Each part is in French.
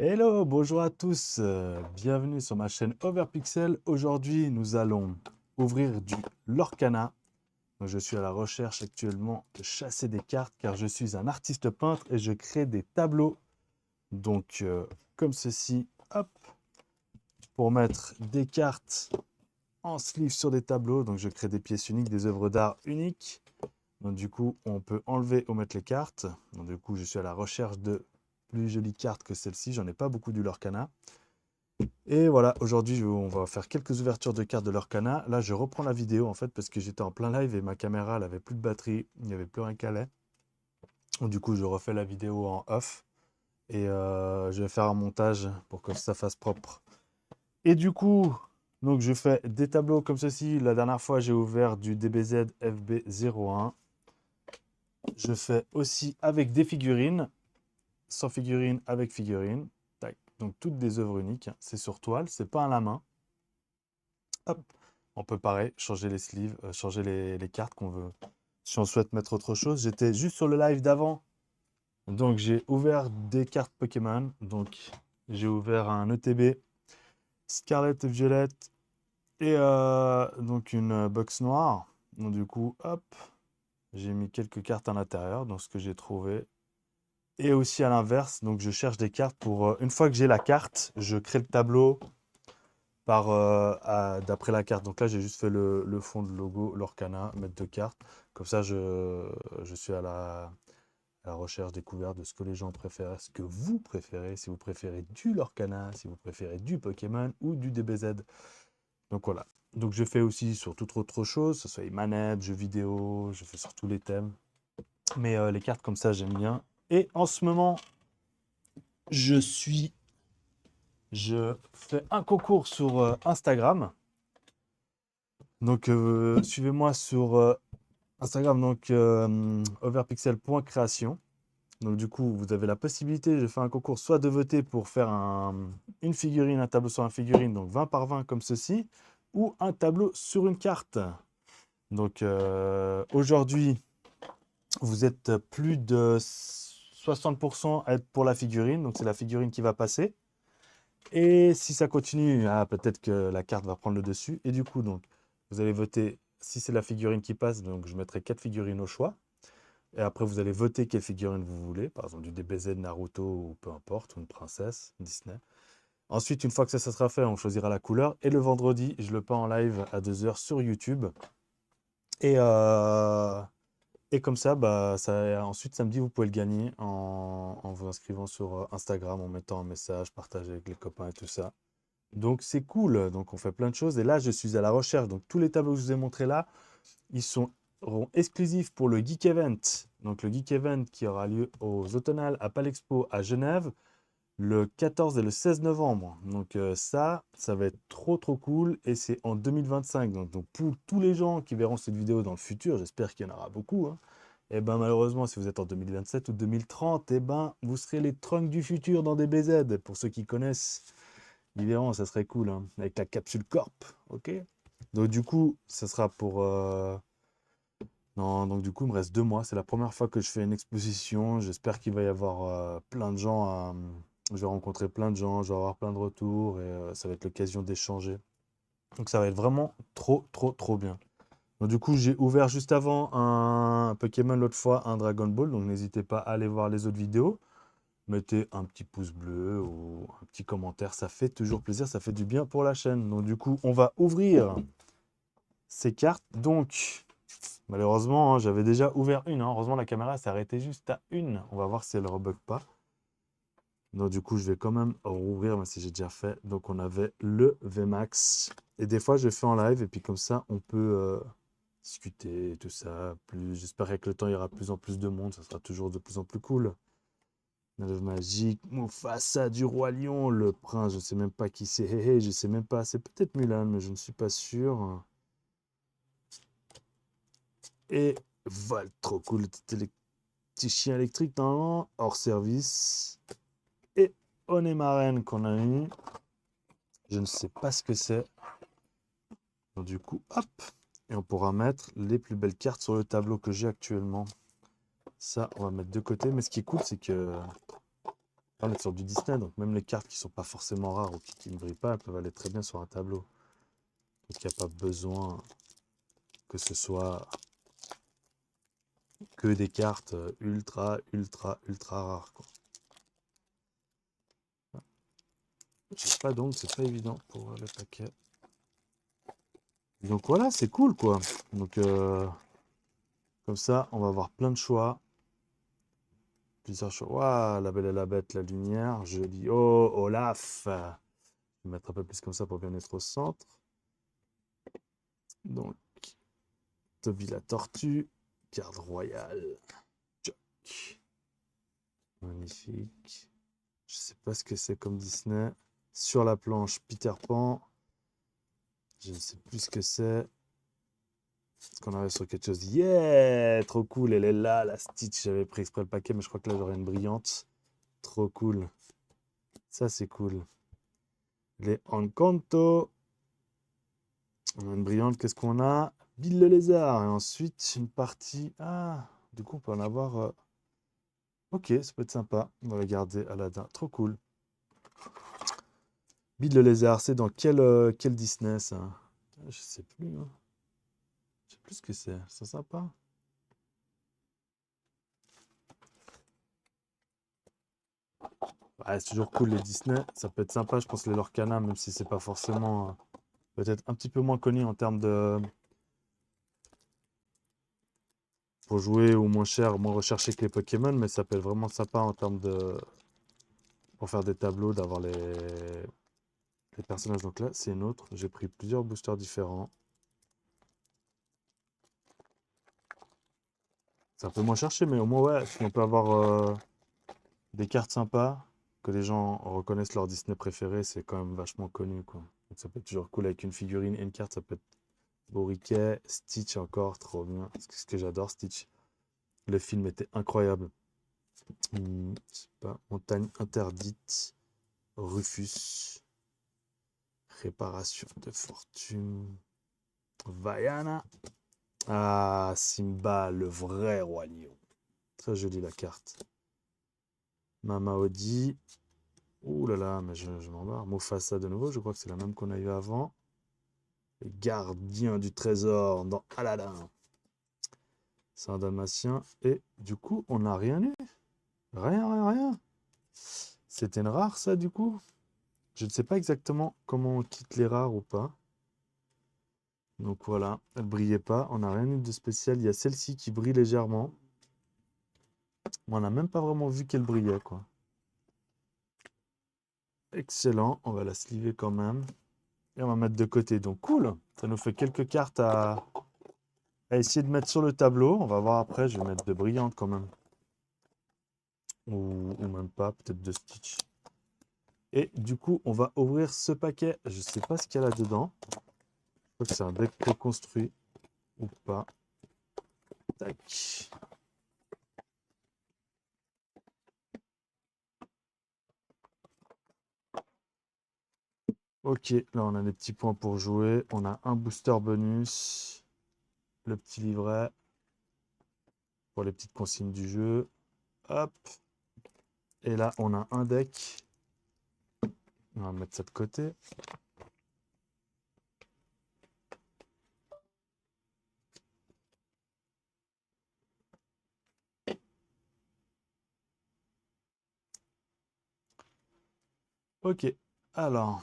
Hello, bonjour à tous, bienvenue sur ma chaîne Overpixel. Aujourd'hui, nous allons ouvrir du Lorcana. Donc, je suis à la recherche actuellement de chasser des cartes car je suis un artiste peintre et je crée des tableaux. Donc, comme ceci, hop, pour mettre des cartes en sleeve sur des tableaux. Donc, je crée des pièces uniques, des œuvres d'art uniques. Donc, du coup, on peut enlever ou mettre les cartes. Donc, du coup, je suis à la recherche de plus jolies cartes que celle-ci. J'en ai pas beaucoup du Lorcana. Et voilà, aujourd'hui, on va faire quelques ouvertures de cartes de Lorcana. Là, je reprends la vidéo en fait parce que j'étais en plein live et ma caméra, elle avait plus de batterie, il n'y avait plus rien qu'à allait. Donc, du coup, je refais la vidéo en off et je vais faire un montage pour que ça fasse propre. Et du coup, donc je fais des tableaux comme ceci. La dernière fois, j'ai ouvert du DBZ FB01. Je fais aussi avec des figurines, sans figurines, avec figurines. Tac. Donc, toutes des œuvres uniques. C'est sur toile, c'est pas à la main. Hop, on peut pareil, changer les sleeves, changer les cartes qu'on veut. Si on souhaite mettre autre chose, j'étais juste sur le live d'avant. Donc j'ai ouvert des cartes Pokémon. Donc j'ai ouvert un ETB, Scarlet et Violet et donc une box noire. Donc du coup, hop, j'ai mis quelques cartes à l'intérieur, dans ce que j'ai trouvé. Et aussi à l'inverse, donc je cherche des cartes pour... une fois que j'ai la carte, je crée le tableau d'après la carte. Donc là, j'ai juste fait le fond de logo Lorcana, mettre deux cartes. Comme ça, je suis à la recherche découverte de ce que les gens préfèrent, ce que vous préférez, si vous préférez du Lorcana, si vous préférez du Pokémon ou du DBZ. Donc voilà. Donc je fais aussi sur toute autre chose, que ce soit les manettes, jeux vidéo, je fais sur tous les thèmes. Mais les cartes comme ça, j'aime bien. Et en ce moment, je suis... Je fais un concours sur Instagram. Donc, suivez-moi sur Instagram, donc overpixel.création. Donc, du coup, vous avez la possibilité, je fais un concours, soit de voter pour faire une figurine, un tableau sur une figurine, donc 20 par 20 comme ceci, ou un tableau sur une carte. Donc, aujourd'hui, vous êtes plus de 60% à être pour la figurine, donc c'est la figurine qui va passer. Et si ça continue, ah, peut-être que la carte va prendre le dessus. Et du coup, donc, vous allez voter, si c'est la figurine qui passe, donc je mettrai 4 figurines au choix. Et après, vous allez voter quelle figurine vous voulez, par exemple du DBZ, Naruto ou peu importe, ou une princesse Disney. Ensuite, une fois que ça sera fait, on choisira la couleur. Et le vendredi, je le peins en live à 2 heures sur YouTube. Et, euh, et comme ça, bah, ensuite, samedi, vous pouvez le gagner en vous inscrivant sur Instagram, en mettant un message, partager avec les copains et tout ça. Donc c'est cool, donc on fait plein de choses. Et là, je suis à la recherche. Donc tous les tableaux que je vous ai montrés là, ils seront exclusifs pour le Geek Event. Donc le Geek Event qui aura lieu aux Automnales à Palexpo à Genève le 14 et le 16 novembre. Donc ça va être trop trop cool et c'est en 2025. Donc pour tous les gens qui verront cette vidéo dans le futur, j'espère qu'il y en aura beaucoup, hein. Et ben malheureusement, si vous êtes en 2027 ou 2030, et ben vous serez les trunks du futur dans des BZ. Pour ceux qui connaissent, ils verront, ça serait cool, hein, avec la capsule Corp, ok? Donc du coup, ça sera pour... Non, donc du coup, il me reste 2 mois. C'est la première fois que je fais une exposition. J'espère qu'il va y avoir plein de gens. Je vais rencontrer plein de gens, je vais avoir plein de retours et ça va être l'occasion d'échanger. Donc ça va être vraiment trop, trop, trop bien. Donc du coup, j'ai ouvert juste avant un Pokémon l'autre fois, un Dragon Ball. Donc n'hésitez pas à aller voir les autres vidéos. Mettez un petit pouce bleu ou un petit commentaire, ça fait toujours plaisir, ça fait du bien pour la chaîne. Donc du coup, on va ouvrir ces cartes. Donc, malheureusement, hein, j'avais déjà ouvert une, hein. Heureusement, la caméra s'est arrêtée juste à une. On va voir si elle ne rebug pas. Donc du coup, je vais quand même rouvrir, même si j'ai déjà fait. Donc on avait le VMAX. Et des fois, je fais en live, et puis comme ça, on peut discuter et tout ça. J'espère qu'avec le temps, il y aura de plus en plus de monde. Ça sera toujours de plus en plus cool. Le magique, Mufasa du Roi Lion, le prince, je sais même pas qui c'est. Hé hé, je sais même pas. C'est peut-être Mulan, mais je ne suis pas sûr. Et voilà, trop cool, le petit chien électrique normalement, hors service. Et Onemaren qu'on a eu. Je ne sais pas ce que c'est. Donc, du coup, hop. Et on pourra mettre les plus belles cartes sur le tableau que j'ai actuellement. Ça, on va mettre de côté. Mais ce qui est cool, c'est que On est sur du Disney, donc même les cartes qui sont pas forcément rares ou qui ne brillent pas, elles peuvent aller très bien sur un tableau. Donc il n'y a pas besoin que ce soit que des cartes ultra, ultra, ultra rares, quoi. Je sais pas donc, c'est pas évident pour le paquet. Donc voilà, c'est cool, quoi. Donc comme ça, on va avoir plein de choix. Plusieurs choix. Waouh, la belle et la bête, la lumière. Joli. Oh, Olaf. Je vais mettre un peu plus comme ça pour bien être au centre. Donc, Toby la tortue. Garde royale. Jock. Magnifique. Je sais pas ce que c'est comme Disney. Sur la planche, Peter Pan. Je ne sais plus ce que c'est. Est-ce qu'on arrive sur quelque chose? Yeah! Trop cool, elle est là, la Stitch. J'avais pris exprès le paquet, mais je crois que là, j'aurai une brillante. Trop cool. Ça, c'est cool. Les Encanto. On a une brillante, qu'est-ce qu'on a? Bill le lézard. Et ensuite, une partie. Ah, du coup, on peut en avoir. Ok, ça peut être sympa. On va regarder Aladdin. Trop cool. Bill le lézard, c'est dans quel Disney ça? Je sais plus, hein. Je sais plus ce que c'est. C'est sympa. Ouais, c'est toujours cool les Disney. Ça peut être sympa, je pense, les Lorcana, même si c'est pas forcément. Peut-être un petit peu moins connu en termes de. Pour jouer ou moins cher, moins recherché que les Pokémon, mais ça peut être vraiment sympa en termes de. Pour faire des tableaux, d'avoir les personnages. Donc là, c'est une autre. J'ai pris plusieurs boosters différents. C'est un peu moins cherché, mais au moins, ouais, si on peut avoir des cartes sympas, que les gens reconnaissent leur Disney préféré, c'est quand même vachement connu, quoi. Donc ça peut être toujours cool avec une figurine et une carte, ça peut être beau riquet. Stitch encore, trop bien. Ce que j'adore, Stitch. Le film était incroyable. Je sais pas, Montagne interdite, Rufus, réparation de fortune, Vaiana. Ah, Simba, le vrai roi lion. Très jolie la carte. Mama Odi. Ouh là là, mais je m'en barre. Mufasa de nouveau, je crois que c'est la même qu'on a eu avant. Les gardiens du trésor dans Aladdin. C'est un dalmatien. Et du coup, on n'a rien eu. Rien, rien, rien. C'était une rare, ça, du coup. Je ne sais pas exactement comment on quitte les rares ou pas. Donc voilà, elle brillait pas. On n'a rien eu de spécial. Il y a celle-ci qui brille légèrement. Mais on n'a même pas vraiment vu qu'elle brillait, quoi. Excellent. On va la sliver quand même. Et on va mettre de côté. Donc cool. Ça nous fait quelques cartes à essayer de mettre sur le tableau. On va voir après. Je vais mettre de brillantes quand même. Ou même pas. Peut-être de Stitch. Et du coup, on va ouvrir ce paquet. Je sais pas ce qu'il y a là-dedans. Je crois que c'est un deck préconstruit ou pas. Tac. Ok, là on a des petits points pour jouer. On a un booster bonus. Le petit livret pour les petites consignes du jeu. Hop. Et là on a un deck. On va mettre ça de côté. Ok, alors.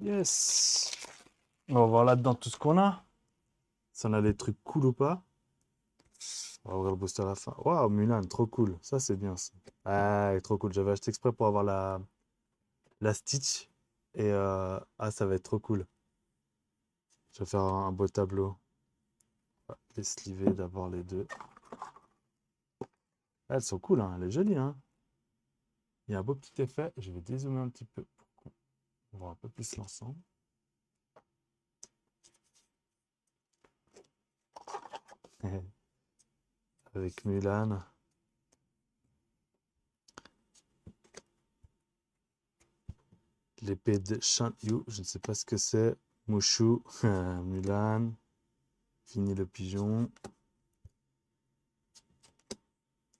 Yes. On va voir là-dedans tout ce qu'on a. Si on a des trucs cool ou pas. On va ouvrir le booster à la fin. Waouh, Mulan, trop cool. Ça, c'est bien, ça. Ah, trop cool. J'avais acheté exprès pour avoir la Stitch. Et ah, ça va être trop cool. Je vais faire un beau tableau. On va les sliver d'abord les deux. Ah, elles sont cool, hein. Elle est jolie, hein. Il y a un beau petit effet. Je vais dézoomer un petit peu pour qu'on voit un peu plus l'ensemble. Avec Mulan. L'épée de Shan Yu, je ne sais pas ce que c'est. Mushu, Mulan. Kikini le pigeon.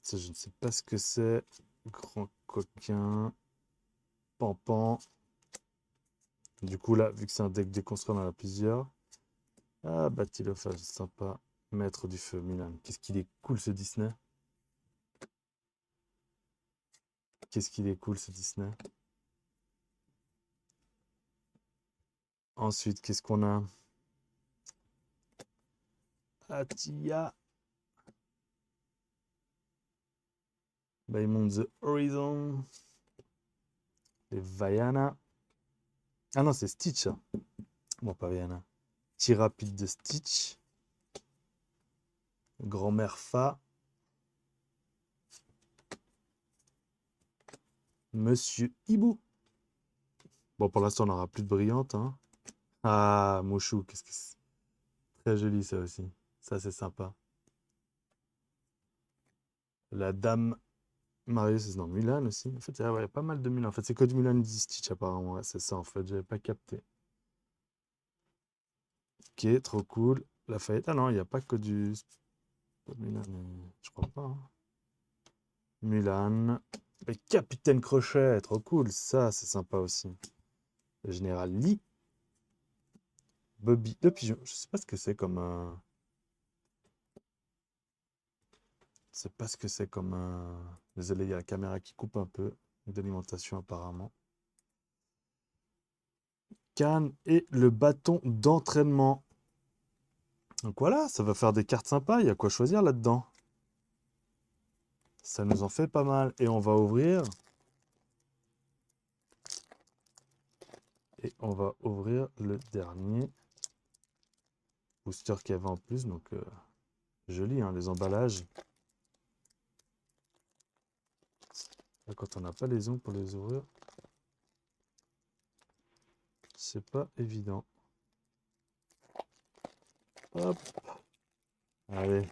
Ça, je ne sais pas ce que c'est. Grand coquin. Pampan. Du coup, là, vu que c'est un deck déconstruit, on en a plusieurs. Ah, Batilophage, sympa. Maître du feu, Mulan. Qu'est-ce qu'il est cool, ce Disney. Qu'est-ce qu'il est cool, ce Disney. Ensuite, qu'est-ce qu'on a? Atia. Beyond the Horizon. Les Vaiana. Ah non, c'est Stitch, ça. Bon, pas Vaiana. Tir rapide de Stitch. Grand-mère Fa. Monsieur Hibou. Bon, pour l'instant, on n'aura plus de brillante. Hein. Ah, Mouchou, qu'est-ce que c'est. Très joli, ça aussi. Ça, c'est sympa. La dame Marius, non, Mulan aussi. En fait, il y a pas mal de Mulan. En fait, c'est que du Mulan et du Stitch, apparemment. Ouais, c'est ça, en fait. J'avais pas capté. Ok, trop cool. Lafayette. Ah non, il n'y a pas que du... pas de Mulan, je crois pas. Hein. Mulan. Et Capitaine Crochet, trop cool. Ça, c'est sympa aussi. Le général Lee. Bobby le pigeon. Je sais pas ce que c'est comme un... Je sais pas ce que c'est comme un... Désolé, il y a la caméra qui coupe un peu. D'alimentation, apparemment. Canne et le bâton d'entraînement. Donc voilà, ça va faire des cartes sympas. Il y a quoi choisir là-dedans. Ça nous en fait pas mal. Et on va ouvrir. Et on va ouvrir le dernier booster qu'il y avait en plus. Donc joli, hein, les emballages. Là, quand on n'a pas les ongles pour les ouvrir, c'est pas évident. Hop. Allez.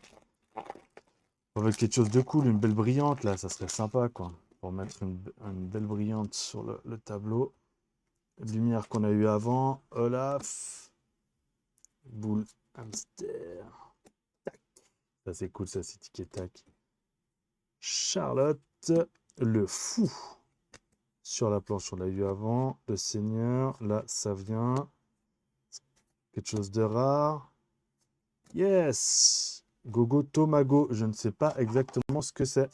On veut quelque chose de cool, une belle brillante là, ça serait sympa quoi. Pour mettre une belle brillante sur le tableau. Lumière qu'on a eu avant. Olaf. Boule. Hamster. Tac. Ça c'est cool, ça c'est tic et tac. Charlotte. Le fou. Sur la planche, on l'a eu avant. Le seigneur. Là, ça vient. Quelque chose de rare. Yes. Gogo Tomago. Je ne sais pas exactement ce que c'est.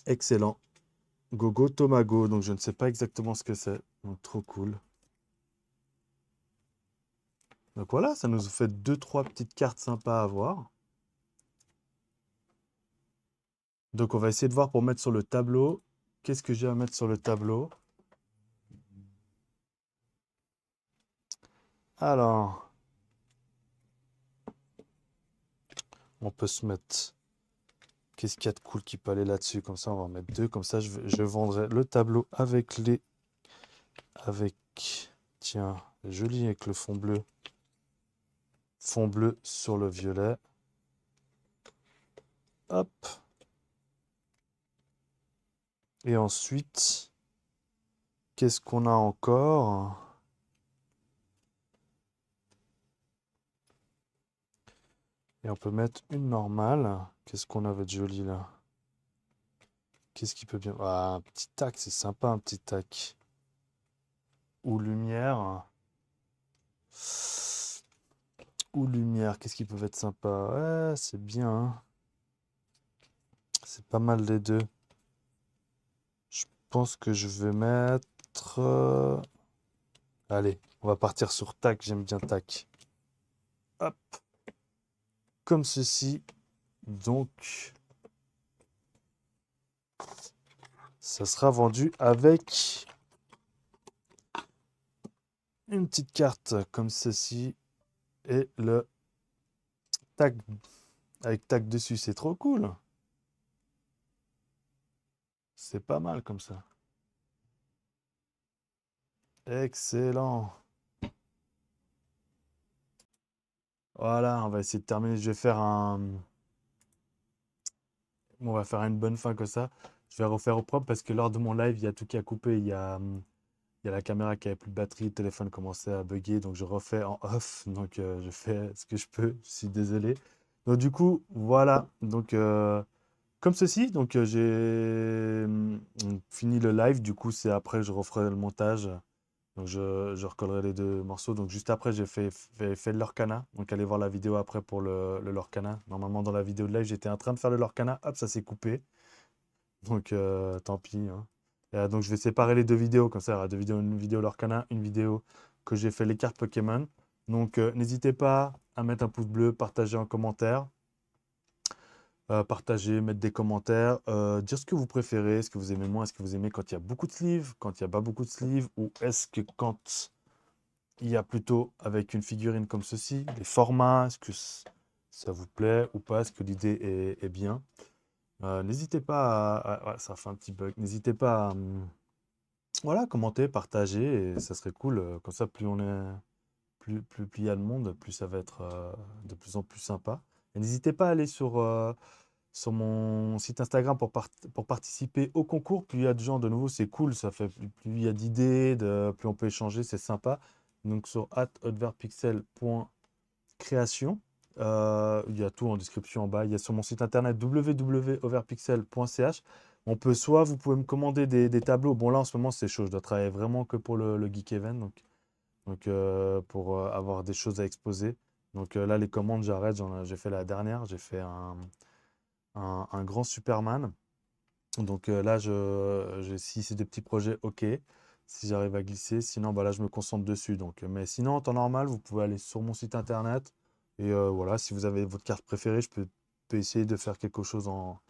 Excellent. Gogo Tomago, donc je ne sais pas exactement ce que c'est. Donc trop cool. Donc voilà, ça nous fait 2-3 petites cartes sympas à voir. Donc on va essayer de voir pour mettre sur le tableau. Qu'est-ce que j'ai à mettre sur le tableau? Alors, on peut se mettre... Qu'est-ce qu'il y a de cool qui peut aller là-dessus? Comme ça, on va en mettre deux. Comme ça, je vendrai le tableau avec les... Avec... Tiens, joli avec le fond bleu. Fond bleu sur le violet. Hop. Et ensuite, qu'est-ce qu'on a encore? Et on peut mettre une normale. Qu'est-ce qu'on avait de joli là? Qu'est-ce qui peut bien... Ah, un petit tac, c'est sympa un petit tac. Ou lumière. Ou lumière, qu'est-ce qui peut être sympa? Ouais, c'est bien. Hein. C'est pas mal les deux. Je pense que je vais mettre... Allez, on va partir sur tac, j'aime bien tac. Hop. Comme ceci. Donc... Ça sera vendu avec une petite carte comme ceci. Et le tac avec tac dessus, c'est trop cool. C'est pas mal comme ça. Excellent. Voilà, on va essayer de terminer. Je vais faire un... On va faire une bonne fin comme ça. Je vais refaire au propre parce que lors de mon live, il y a tout qui a coupé. Il y a il y a la caméra qui avait plus de batterie, le téléphone commençait à bugger, donc je refais en off. Donc je fais ce que je peux, je suis désolé. Donc du coup, voilà. Donc comme ceci, donc fini le live. Du coup, c'est après je referai le montage. Donc je recollerai les deux morceaux. Donc juste après, j'ai fait le Lorcana. Donc allez voir la vidéo après pour le Lorcana. Normalement, dans la vidéo de live, j'étais en train de faire le Lorcana. Hop, ça s'est coupé. Donc tant pis, hein. Donc je vais séparer les deux vidéos. Comme ça, il y aura deux vidéos. Une vidéo Lorcana, une vidéo que j'ai fait les cartes Pokémon. Donc n'hésitez pas à mettre un pouce bleu, partager en commentaire. Partager, mettre des commentaires, dire ce que vous préférez, ce que vous aimez moins, est-ce que vous aimez quand il y a beaucoup de sleeves, quand il n'y a pas beaucoup de sleeves, ou est-ce que quand il y a plutôt avec une figurine comme ceci, les formats, est-ce que ça vous plaît ou pas, est-ce que l'idée est bien. N'hésitez pas ouais, ça fait un petit bug, n'hésitez pas à voilà, commenter, partager, et ça serait cool, comme ça plus on est, plus il y a de monde, plus ça va être de plus en plus sympa. Et n'hésitez pas à aller sur mon site Instagram pour participer au concours. Plus il y a de gens, de nouveau, c'est cool. Ça fait plus il y a d'idées, plus on peut échanger, c'est sympa. Donc sur @overpixel.création, il y a tout en description en bas. Il y a sur mon site internet www.overpixel.ch. On peut soit, vous pouvez me commander des tableaux. Bon, là en ce moment, c'est chaud. Je dois travailler vraiment que pour le Geek Event. Donc pour avoir des choses à exposer. Donc là, les commandes, j'arrête. J'ai fait la dernière. J'ai fait un grand Superman. Donc là, si c'est des petits projets, ok. Si j'arrive à glisser, sinon bah là, je me concentre dessus. Donc, mais sinon, en temps normal, vous pouvez aller sur mon site internet. Et voilà, si vous avez votre carte préférée, peux essayer de faire quelque chose dans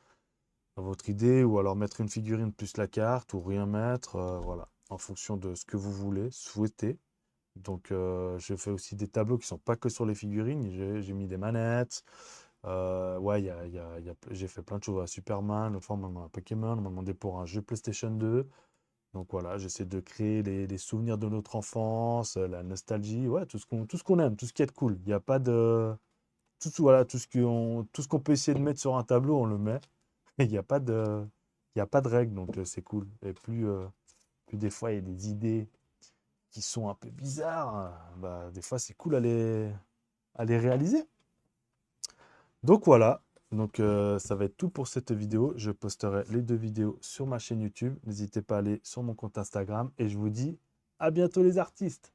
votre idée. Ou alors mettre une figurine plus la carte, ou rien mettre. Voilà, en fonction de ce que vous voulez, souhaiter. Donc, je fais aussi des tableaux qui sont pas que sur les figurines. J'ai mis des manettes. Ouais, j'ai fait plein de choses à Superman, l'autre fois on m'a demandé un Pokémon, on m'a demandé pour un jeu PlayStation 2. Donc voilà, j'essaie de créer les souvenirs de notre enfance, la nostalgie, ouais, tout ce qu'on aime, tout ce qui est cool. Il n'y a pas de. Voilà, tout ce qu'on peut essayer de mettre sur un tableau, on le met. Il n'y a pas de. Il y a pas de règle, donc c'est cool. Et plus des fois il y a des idées qui sont un peu bizarres, bah, des fois c'est cool à les réaliser. Donc voilà, donc ça va être tout pour cette vidéo. Je posterai les deux vidéos sur ma chaîne YouTube. N'hésitez pas à aller sur mon compte Instagram et je vous dis à bientôt les artistes.